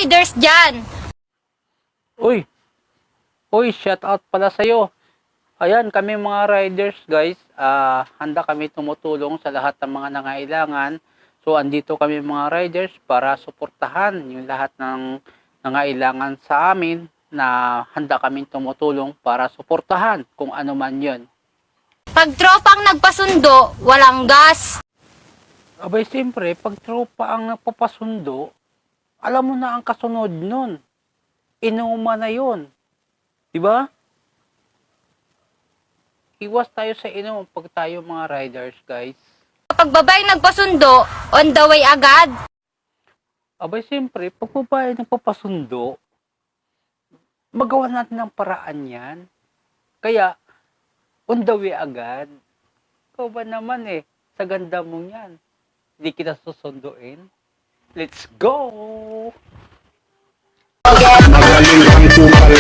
riders dyan. Uy, shout out pala sa'yo. Ayan, kami mga riders guys, handa kami tumutulong sa lahat ng mga nangailangan. So, andito kami mga riders para suportahan yung lahat ng nangailangan sa amin na handa kaming tumutulong para suportahan kung ano man yun. Pag tropang nagpasundo, walang gas. Abay, siyempre, pag tropa ang nagpapasundo, alam mo na ang kasunod nun. Inuman na yun. Diba? Iwas tayo sa inom pag tayo mga riders, guys. Kapag babae nagpasundo, on the way agad. Abay, siyempre, pag babae nagpapasundo, magawa natin ng paraan yan. Kaya, on the way agad. Ikaw ba naman sa ganda mo yan. Hindi kita susunduin. Let's go! Magaling ang kupal